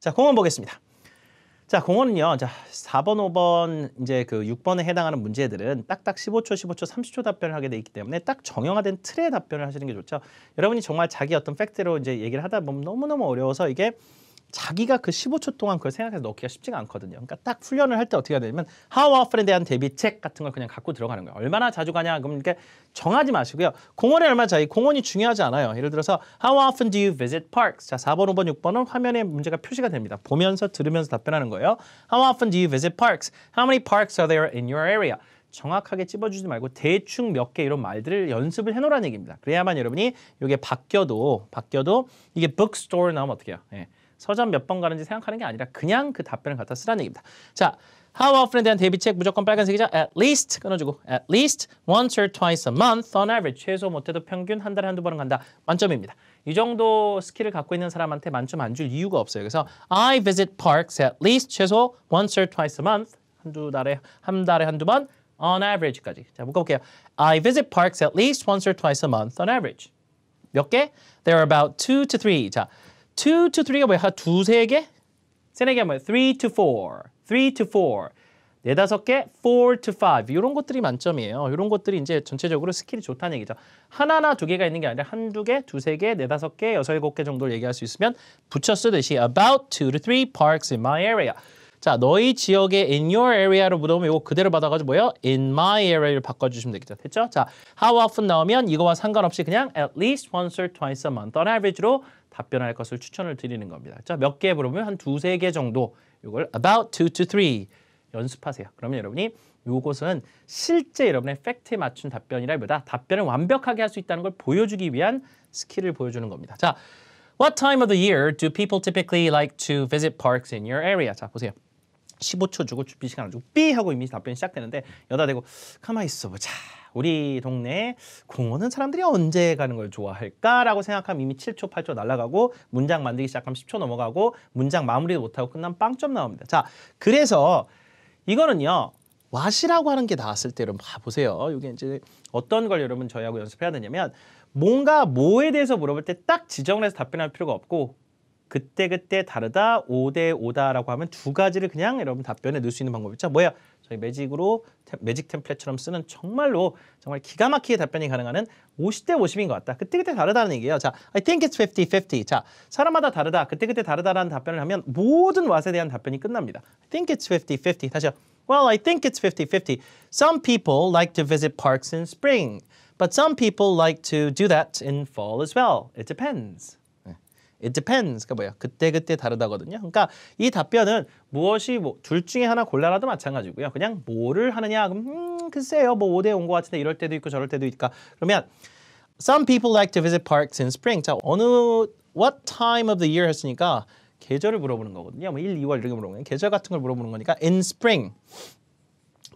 자, 공원 보겠습니다. 자, 공원은요. 자, 4번, 5번, 이제 그 6번에 해당하는 문제들은 딱딱 15초, 15초, 30초 답변을 하게 돼 있기 때문에 딱 정형화된 틀의 답변을 하시는 게 좋죠. 여러분이 정말 자기 어떤 팩트로 이제 얘기를 하다 보면 너무너무 어려워서 이게 자기가 그 15초 동안 그걸 생각해서 넣기가 쉽지가 않거든요. 그러니까 딱 훈련을 할 때 어떻게 해야 되냐면 How often에 대한 대비책 같은 걸 그냥 갖고 들어가는 거예요. 얼마나 자주 가냐 그럼 이렇게 정하지 마시고요. 공원에 얼마나 자기 공원이 중요하지 않아요. 예를 들어서 How often do you visit parks? 자, 4번, 5번, 6번은 화면에 문제가 표시가 됩니다. 보면서 들으면서 답변하는 거예요. How often do you visit parks? How many parks are there in your area? 정확하게 찝어주지 말고 대충 몇 개 이런 말들을 연습을 해놓으라는 얘기입니다. 그래야만 여러분이 이게 바뀌어도 이게 bookstore 나오면 어떻게 해요? 예. 서점 몇 번 가는지 생각하는 게 아니라 그냥 그 답변을 갖다 쓰라는 얘기입니다. 자, how often에 대한 대비책 무조건 빨간색이죠. At least 끊어주고 at least once or twice a month on average. 최소 못해도 평균 한 달에 한두 번은 간다. 만점입니다. 이 정도 스킬을 갖고 있는 사람한테 만점 안 줄 이유가 없어요. 그래서 I visit parks at least 최소 once or twice a month. 한 달에 한두 번 on average까지. 자, 묶어볼게요. I visit parks at least once or twice a month on average. 몇 개? There are about 2 to 3. 자, 2 to 3가 뭐야? 두세 개? 세네 개가 뭐야? 3 to 4. 3 to 4. 네다섯 개? 4 to 5. 이런 것들이 만점이에요. 이런 것들이 이제 전체적으로 스킬이 좋다는 얘기죠. 하나나 두 개가 있는 게 아니라 한두 개, 두세 개, 네다섯 개, 여섯, 일곱 개 정도를 얘기할 수 있으면 붙여 쓰듯이 about 2 to 3 parks in my area. 자, 너희 지역에 in your area로 묻어오면 이거 그대로 받아가지고 뭐예요? in my area를 바꿔주시면 되겠죠. 됐죠? 자, how often 나오면 이거와 상관없이 그냥 at least once or twice a month on average로 답변할 것을 추천을 드리는 겁니다. 자, 몇 개 물어보면 한 두세 개 정도 이걸 about 2 to 3 연습하세요. 그러면 여러분이 이것은 실제 여러분의 팩트에 맞춘 답변이라기보다 답변을 완벽하게 할 수 있다는 걸 보여주기 위한 스킬을 보여주는 겁니다. 자, what time of the year do people typically like to visit parks in your area? 자, 보세요. 15초 주고 준비 시간 안 주고 삐 하고 이미 답변이 시작되는데 여기다 대고 가만히 있어 보자. 우리 동네 공원은 사람들이 언제 가는 걸 좋아할까라고 생각하면 이미 7초, 8초 날아가고 문장 만들기 시작하면 10초 넘어가고 문장 마무리도 못하고 끝나면 빵점 나옵니다. 자, 그래서 이거는요. what이라고 하는 게 나왔을 때 여러분 봐보세요. 이게 이제 어떤 걸 여러분 저희하고 연습해야 되냐면 뭔가 뭐에 대해서 물어볼 때 딱 지정을 해서 답변할 필요가 없고 그때그때 다르다, 5대 5다라고 하면 두 가지를 그냥 여러분 답변에 넣을 수 있는 방법이 있죠. 뭐야? 저희 매직 템플릿처럼 쓰는 정말 기가 막히게 답변이 가능한 50대 50인 것 같다. 그때그때 다르다는 얘기예요. 자, I think it's 50-50. 자, 사람마다 다르다, 그때그때 다르다라는 답변을 하면 모든 what에 대한 답변이 끝납니다. I think it's 50-50. 다시요. Well, I think it's 50-50. Some people like to visit parks in spring, but some people like to do that in fall as well. It depends. It depends가 뭐야? 그때그때 다르다거든요. 그러니까 이 답변은 무엇이 둘 중에 하나 골라라도 마찬가지고요. 그냥 뭐를 하느냐? 그럼 글쎄요. 뭐 5대 5인 것 같은데 이럴 때도 있고 저럴 때도 있까. 그러면 some people like to visit parks in spring. 자, what time of the year 했으니까 계절을 물어보는 거거든요. 뭐 1, 2월 이렇게 물어보는 거예요. 계절 같은 걸 물어보는 거니까 in spring.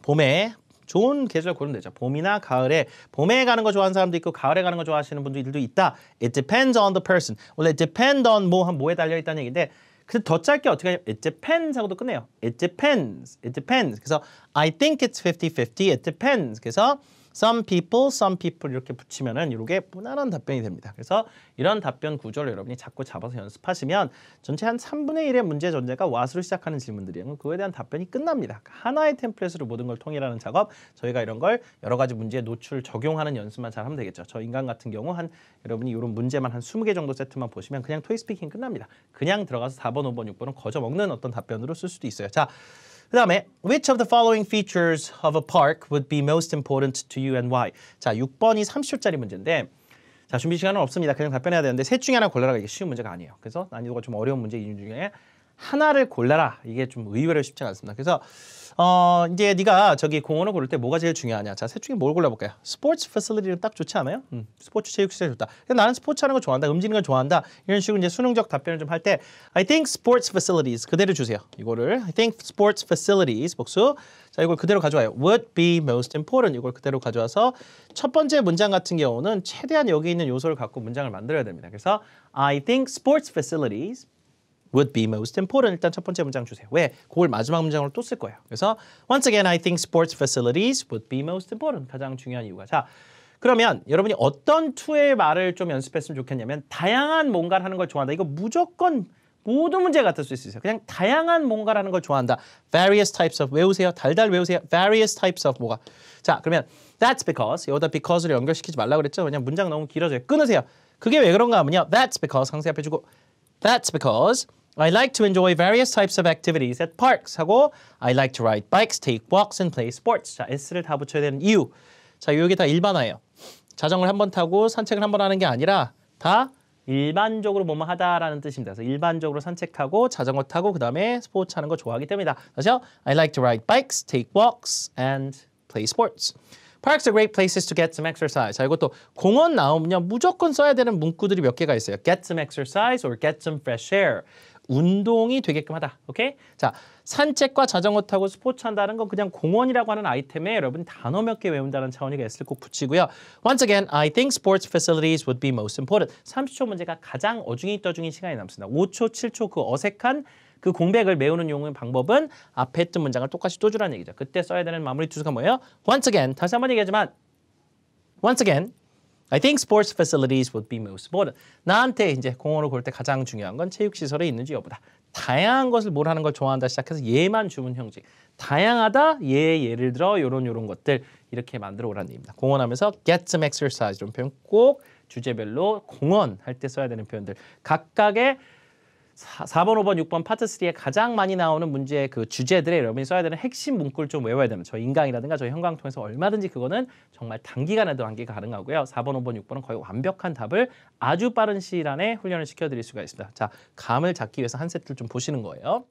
봄에 좋은 계절 고르면 되죠. 봄이나 가을에 봄에 가는 거 좋아하는 사람도 있고 가을에 가는 거 좋아하시는 분들도 있다. It depends on the person. 원래 depend on 뭐에 달려 있다는 얘기인데 그 더 짧게 어떻게 하냐면 it depends 하고도 끝내요. It depends. It depends. 그래서 I think it's 50-50. It depends. 그래서 some people 이렇게 붙이면은 이렇게 무난한 답변이 됩니다. 그래서 이런 답변 구조를 여러분이 자꾸 잡아서 연습하시면 전체 한 3분의 1의 문제 전제가 what으로 시작하는 질문들이에요. 그거에 대한 답변이 끝납니다. 하나의 템플릿으로 모든 걸 통일하는 작업. 저희가 이런 걸 여러 가지 문제에 노출 적용하는 연습만 잘 하면 되겠죠. 저 인간 같은 경우 여러분이 이런 문제만 한 20개 정도 세트만 보시면 그냥 토익 스피킹 끝납니다. 그냥 들어가서 4번, 5번, 6번은 거저 먹는 어떤 답변으로 쓸 수도 있어요. 자, 그 다음에 which of the following features of a park would be most important to you and why? 자, 6번이 30초짜리 문제인데 자, 준비 시간은 없습니다. 그냥 답변해야 되는데 셋 중에 하나 골라라. 이게 쉬운 문제가 아니에요. 그래서 난이도가 좀 어려운 문제 이 중에 하나를 골라라. 이게 좀 의외로 쉽지 않습니다. 그래서 이제 네가 저기 공원을 고를 때 뭐가 제일 중요하냐? 자, 셋 중에 뭘 골라볼까요? 스포츠 패실리티는 딱 좋지 않아요? 스포츠 체육시설 좋다. 근데 나는 스포츠 하는 거 좋아한다. 움직이는 걸 좋아한다. 이런 식으로 이제 수능적 답변을 좀 할 때 I think sports facilities 그대로 주세요. 이거를 I think sports facilities 복수. 자, 이걸 그대로 가져와요. Would be most important. 이걸 그대로 가져와서 첫 번째 문장 같은 경우는 최대한 여기 있는 요소를 갖고 문장을 만들어야 됩니다. 그래서 I think sports facilities would be most important. 일단 첫 번째 문장 주세요. 왜? 그걸 마지막 문장으로 또 쓸 거예요. 그래서 once again, I think sports facilities would be most important. 가장 중요한 이유가. 자, 그러면 여러분이 어떤 투의 말을 좀 연습했으면 좋겠냐면 다양한 뭔가를 하는 걸 좋아한다. 이거 무조건 모든 문제가 같을 수 있어요. 그냥 다양한 뭔가라는 걸 좋아한다. Various types of 외우세요. 달달 외우세요. Various types of 뭐가. 자, 그러면 that's because 여기다 because를 연결시키지 말라고 그랬죠. 왜냐면 문장 너무 길어져요. 끊으세요. 그게 왜 그런가 하면요. That's because 상세 앞에 주고 That's because I like to enjoy various types of activities at parks 하고 I like to ride bikes, take walks and play sports. 자, s를 다 붙여야 되는 이유. 자, 이게 다 일반화예요. 자전거를 한 번 타고 산책을 한 번 하는 게 아니라 다 일반적으로 뭐뭐 하다라는 뜻입니다. 그래서 일반적으로 산책하고 자전거 타고 그 다음에 스포츠 하는 거 좋아하기 때문이다. 다시요. I like to ride bikes, take walks and play sports. Parks are great places to get some exercise. 자, 이것도 공원 나오면요. 무조건 써야 되는 문구들이 몇 개가 있어요. Get some exercise or get some fresh air. 운동이 되게끔 하다. 오케이? 자, 산책과 자전거 타고 스포츠 한다는 건 그냥 공원이라고 하는 아이템에 여러분 단어 몇 개 외운다는 차원이가 S를 꼭 붙이고요. Once again, I think sports facilities would be most important. 30초 문제가 가장 어중이 떠중이 시간이 남습니다. 5초, 7초 그 어색한 그 공백을 메우는 용어의 방법은 앞에 했던 문장을 똑같이 또 주라는 얘기죠. 그때 써야 되는 마무리 투수가 뭐예요? Once again, 다시 한번 얘기하지만 Once again, I think sports facilities would be most important. 나한테 이제 공원을 볼 때 가장 중요한 건 체육시설에 있는지 여부다. 다양한 것을 뭘 하는 걸 좋아한다 시작해서 얘만 주문 형식. 다양하다, 예를 들어 요런 것들 이렇게 만들어 오라는 얘기입니다. 공원하면서 get some exercise 이런 표현 꼭 주제별로 공원 할 때 써야 되는 표현들. 각각의 4번, 5번, 6번 파트 3에 가장 많이 나오는 문제의 그 주제들에 여러분이 써야 되는 핵심 문구를 좀 외워야 됩니다. 저 인강이라든가 저 형광 통해서 얼마든지 그거는 정말 단기간에도 암기 가능하고요. 4번, 5번, 6번은 거의 완벽한 답을 아주 빠른 시일 안에 훈련을 시켜드릴 수가 있습니다. 자, 감을 잡기 위해서 한 세트를 좀 보시는 거예요.